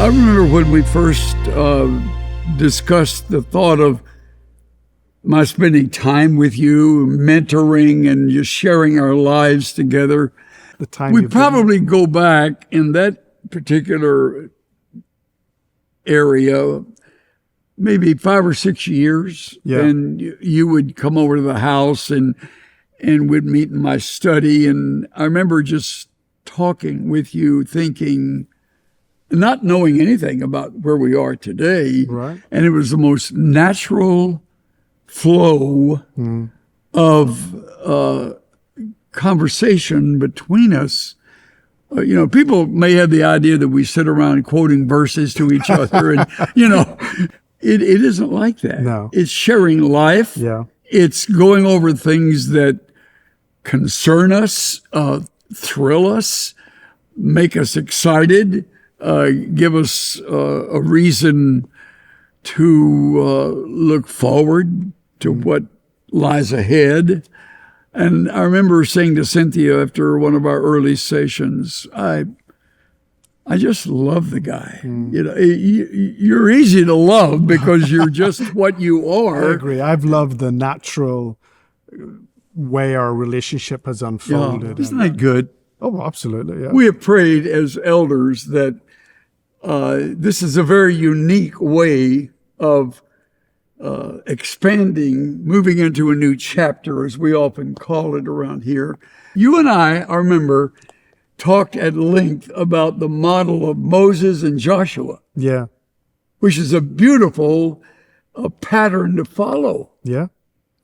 remember when we first discussed the thought of my spending time with you, mentoring, and just sharing our lives together. The time We'd probably go back in that particular area maybe 5 or 6 years. Yeah. And you would come over to the house and we'd meet in my study. And I remember just talking with you, thinking, not knowing anything about where we are today. Right. And it was the most natural flow of conversation between us. People may have the idea that we sit around quoting verses to each other, and it isn't like that. No. It's sharing life. Yeah. It's going over things that concern us, thrill us, make us excited, give us a reason to look forward to what lies ahead. And I remember saying to Cynthia after one of our early sessions, I just love the guy. You're easy to love because you're just what you are. I agree. I've loved the natural way our relationship has unfolded. Yeah. Isn't that good? Oh, absolutely. Yeah. We have prayed as elders that this is a very unique way of expanding, moving into a new chapter, as we often call it around here. You and I remember, talked at length about the model of Moses and Joshua. Yeah. Which is a beautiful pattern to follow. Yeah.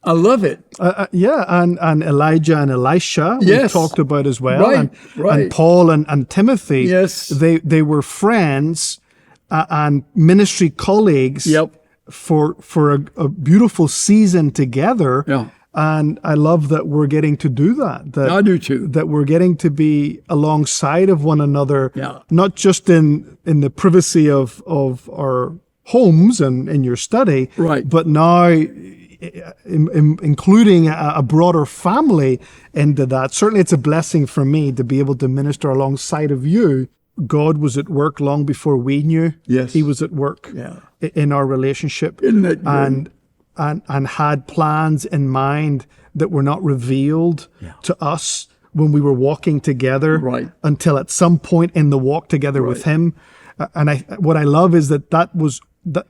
I love it. And Elijah and Elisha, we talked about as well. Right. And Paul and Timothy, yes, they were friends and ministry colleagues. Yep. For a beautiful season together. Yeah. And I love that we're getting to do that. I do too. That we're getting to be alongside of one another, not just in the privacy of our homes and in your study, right, but now including a broader family into that. Certainly it's a blessing for me to be able to minister alongside of you. God was at work long before we knew. Yes. He was at work in our relationship. Isn't that good? And had plans in mind that were not revealed to us when we were walking together until at some point in the walk together with him. And what I love is that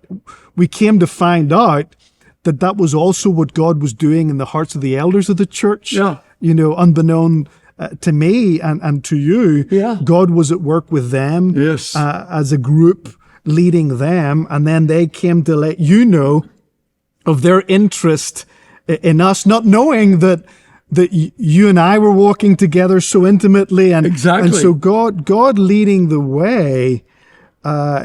we came to find out that was also what God was doing in the hearts of the elders of the church. Yeah. Unbeknown to me and to you, God was at work with them as a group, leading them, and then they came to let you know of their interest in us, not knowing that you and I were walking together so intimately, and so God leading the way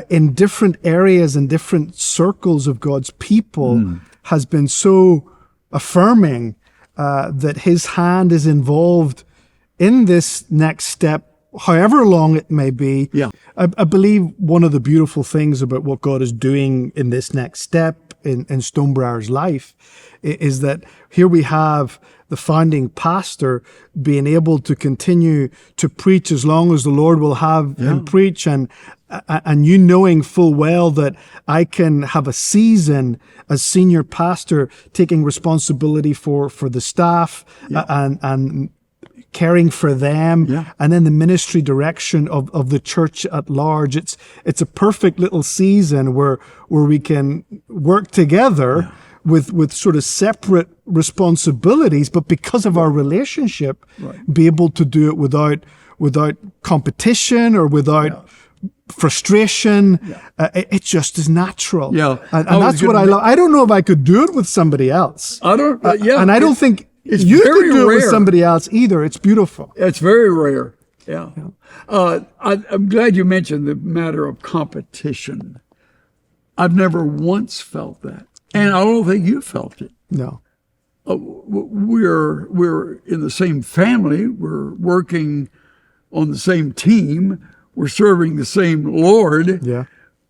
in different areas and different circles of God's people has been so affirming that His hand is involved in this next step, however long it may be. Yeah. I believe one of the beautiful things about what God is doing in this next step in Stonebriar's life is that here we have the founding pastor being able to continue to preach as long as the Lord will have him preach, and you knowing full well that I can have a season as senior pastor taking responsibility for the staff and caring for them, and then the ministry direction of the church at large. It's a perfect little season where we can work together with sort of separate responsibilities, but because of our relationship, be able to do it without competition or without frustration. It just is natural. And that's what I love. I don't know if I could do it with somebody else. I don't. And I don't think it's you very could do rare. it with somebody else either. It's beautiful. It's very rare. Yeah. I'm glad you mentioned the matter of competition. I've never once felt that, and I don't think you felt it. No. We're in the same family. We're working on the same team. We're serving the same Lord. Yeah.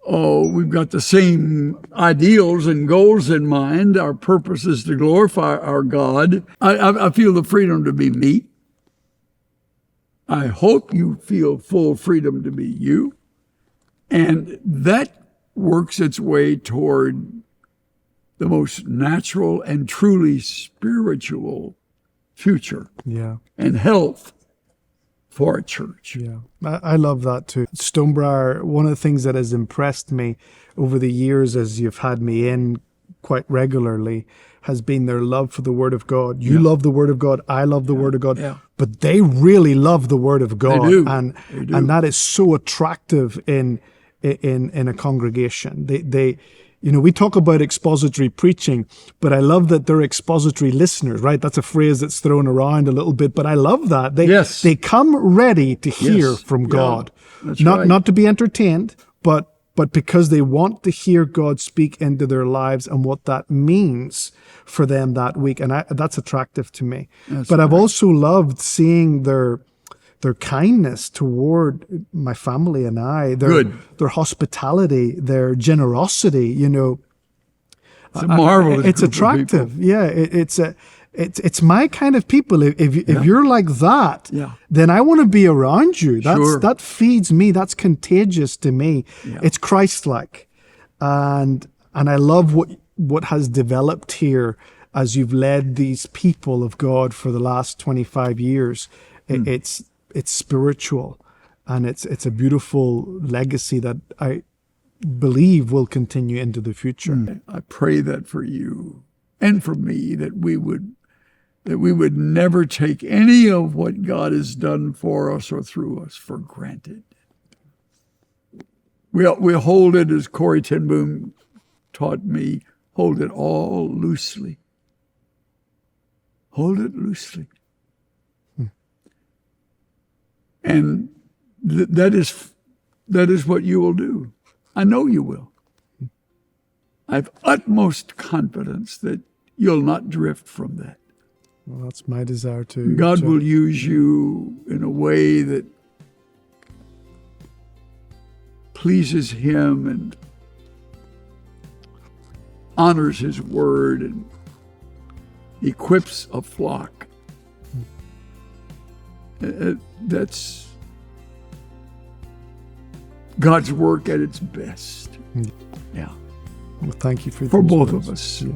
We've got the same ideals and goals in mind. Our purpose is to glorify our God. I feel the freedom to be me. I hope you feel full freedom to be you. And that works its way toward the most natural and truly spiritual future Yeah. and health for a church. Yeah, I love that too. Stonebriar, one of the things that has impressed me over the years as you've had me in quite regularly has been their love for the Word of God. You love the Word of God, I love the Word of God, but they really love the Word of God. They do. And that is so attractive in a congregation. They you know, we talk about expository preaching, but I love that they're expository listeners, right? That's a phrase that's thrown around a little bit, but I love that. They come ready to hear from God. That's Not to be entertained, but because they want to hear God speak into their lives and what that means for them that week. And that's attractive to me. I've also loved seeing their kindness toward my family and I, their hospitality, their generosity, you know. It's a marvelous It's group of attractive. people. Yeah, it's my kind of people. If you're like that, Yeah. then I want to be around you. Sure. That feeds me. That's contagious to me. Yeah. It's Christ-like. And I love what has developed here as you've led these people of God for the last 25 years. It's spiritual, and it's a beautiful legacy that I believe will continue into the future. I pray that for you and for me, that we would never take any of what God has done for us or through us for granted. We hold it, as Corrie ten Boom taught me, hold it all loosely. Hold it loosely. And that is what you will do. I know you will. I have utmost confidence that you'll not drift from that. Well, that's my desire too. God will use you in a way that pleases Him and honors His word and equips a flock. That's God's work at its best. Yeah. Well, thank you for both words. of us. Yeah.